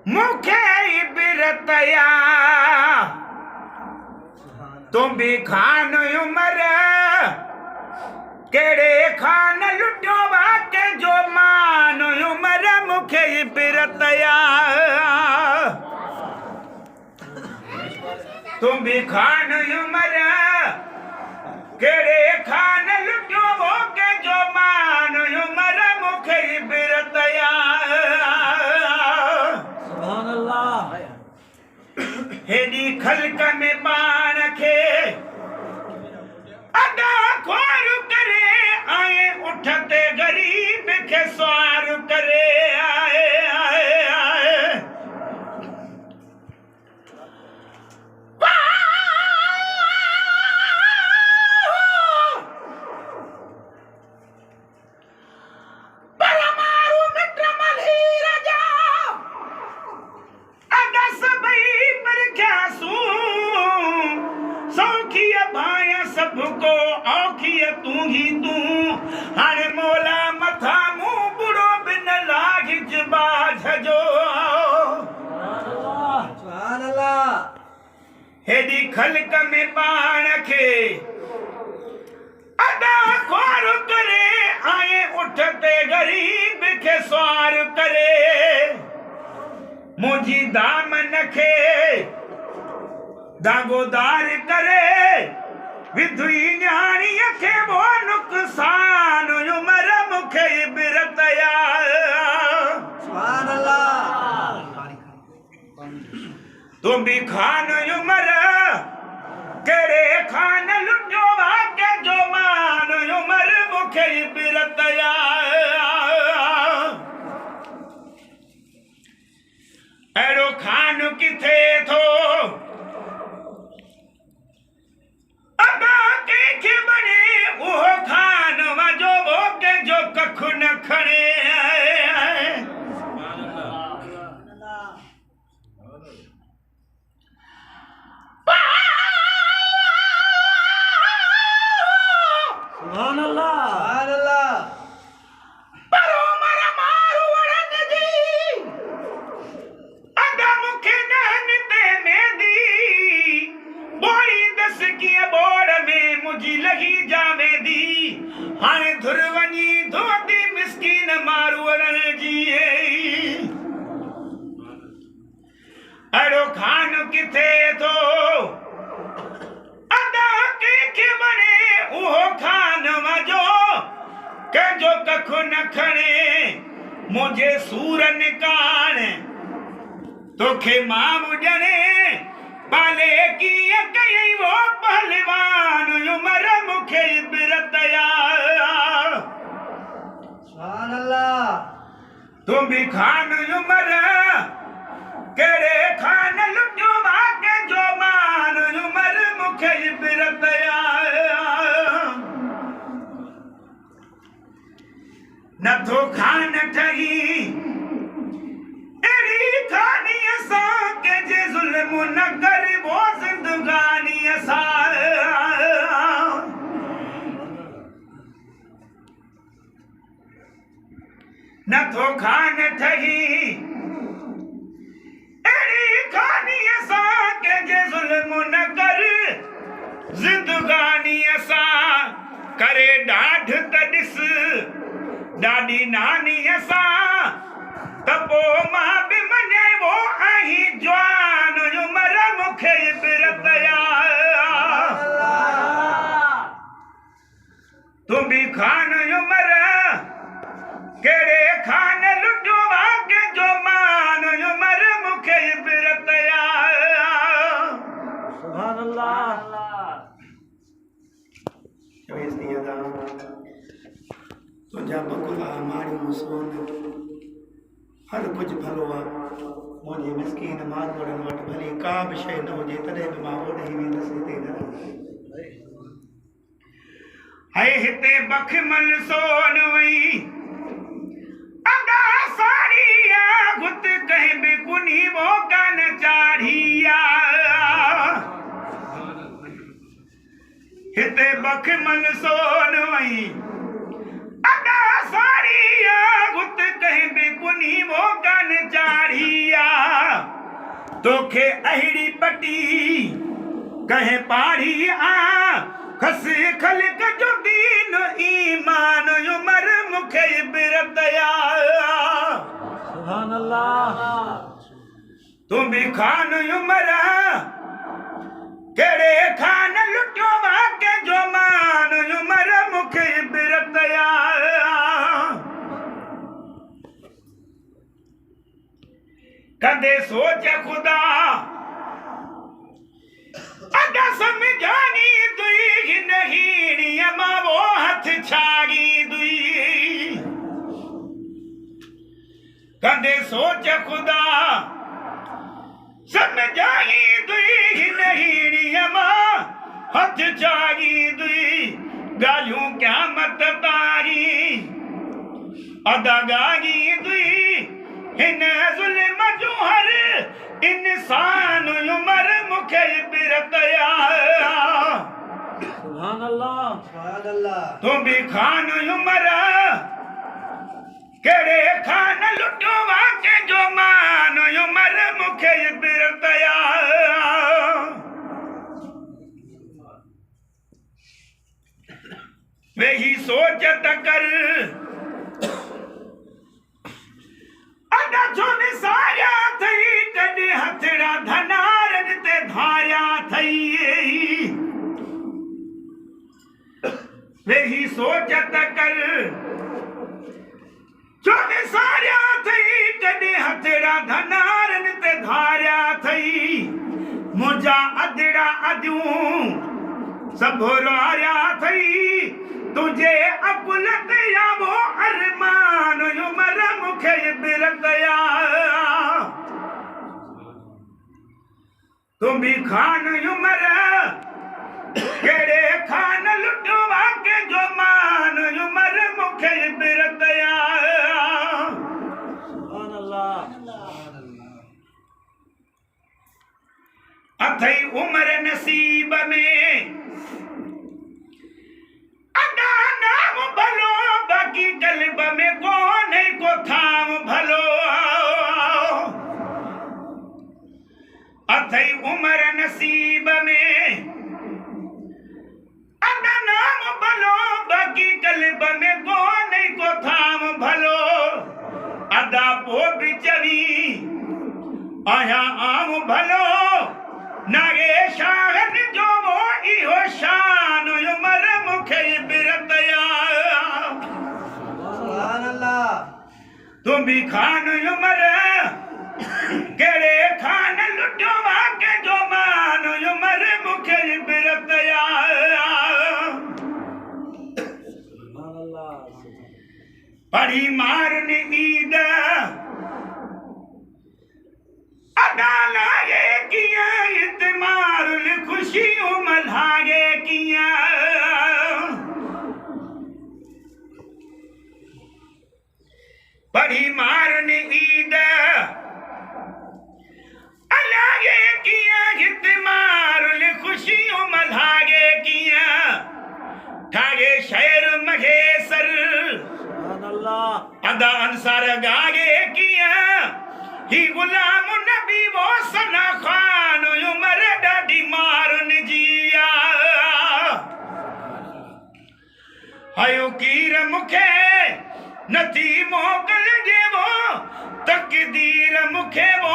मुखे बिरतया तुम भी खान उमर केड़े खान लुटो वाके जो मान उमर मुखे बिरतया तुम भी खान उमर केड़े खान लुटो वाके जो मान उमर मुखे बिरतया सुभान अल्लाह हेडी खल्क में पान खे अदा खोर करे आए उठते गरीब के स्वार करे आए आए आए परमारु मित्र मलही राजा अदा सबई पर क्या सू सौखिया भाया सबको औखिया तू ही तू हाणे मोला मथा मुंह बुढ़ो बिन लाग जबाज जो सुभान अल्लाह हेडी खल्क में पान खे अदा ख्वार करे आए उठते गरीब के स्वार करे मुझी दामन खे दागोदार करे विधुई न्याणी खे वो नुकसान उमर मुखे बिरतया सुभान अल्लाह तुम भी खान उमर केड़े खान लुटो वाके जो मान उमर मुखे बिरतया एड़ो खान किथे थो के बने वो खान वजो वो के जो कख न खणे सुभान अल्लाह सुभान अल्लाह परो मर मारू वड़न जी अदा मुखे नहनते में दी बोड़ी दस की बोड़ में मुझी लगी जावे दी हाणे धुर वनी धोती मिस्कीन मारू वड़न जी अड़ो खान किथे थो अदा के बने उहो खान वजो के जो कखु न खणे मुझे सूरन कान तोखे माम ॼणे पाले की कई वो पहलवान उमर मुखे बिरतया सुभान अल्लाह तुम भी खान उमर केड़े खान लुटो वाके जो मान उमर मुखे बिरतया नथो खान ठही एड़ी खानी असा के जे जुल्म न कर वो जिंदगानी असा नथो खान ठही एड़ी खानी असा के जे जुल्म न कर जिंदगानी असा करे डाढ़ त ॾिस ॾाढी नानी असा तपो मां बि मञे वो आही जवान उमर मुखे बिरतया तुम भी खान उमर केड़े खान लुटो वाके जो मान उमर मुखे बिरतया सुभान अल्लाह तुझा बकुला माड़ियूं सोन हर कुझु भलो आहे मुंहिंजे मिसकीन मानवड़नि वटि भली का बि शइ न हुजे तॾहिं बि मां ओॾे वेंदसि हिते न है हिते बखमल सोन वई अदा साड़िया गुत कहीं भी कुनी वो कान चाढ़िया हिते बखमल सोन वई अदा साड़िया गुत कहीं भी कुनी वो कान चाढ़िया तोखे अहिड़ी पटी कहे पाड़ी खस खलक जो दीन ईमान उमर मुखे इबरत सुभान अल्लाह तुम भी खान उमर केड़े खान लुटो वाके जो मान उमर मुखे इबरत कदे सोच खुदा अदा समझानी दुई नहीं अमा वो हथ छागी दुई कदे सोच खुदा समझानी दुई नहीं अमा हथ छागी दुई गालियों क्या मत तारी अदा गागी दुई हिन जुल्म जो हर इंसान उमर मुखे इबरत सुभान अल्लाह तुम भी खान उमर केड़े खान लुटो वाके जो मान उमर मुखे इबरत वही सोचत कर अदा जो निसाया थई कॾहिं हथड़ा धनारन ते धारिया थई वेही सोचत कर जो निसाया थई कॾहिं हथड़ा धनारन ते धारिया थई मुंहिंजा अदड़ा अदियूं सभु रारिया थई तुझे अकुल ते या वो अरमान उमर मुखे इबरत तुम भी खान उमर केड़े खान लुटो वाके जो मान उमर मुखे इबरत सुभान अल्लाह अथई उमर नसीब में अदा नाम भलो बाकी कल्ब में कौन है को थाम भलो अथई उमर नसीब में अदा नाम भलो बाकी कल्ब में कौन है को थाम भलो अदा पो बिचरी आया आम भलो नागे शाहन जो वो इहो शान उमर मुखे इबरत सुभान अल्लाह तुम भी खान उमर केड़े खान लुटो वाके जो मान उमर मुखे इबरत सुभान अल्लाह पढ़ी मारन ईद अदा लागे किया इतमारुल खुशियों मल्हागे किया पढ़ी मारन ईद अलागे किया इतमारुल खुशियों मल्हागे किया ठागे शहर मघेसर सुभान अल्लाह अदा अंसार गागे किया ही गुलाम नबी वो सना खान उमर डाडी मारन जिया हयो कीर मुखे नथी मोकल जे वो तकदीर मुखे वो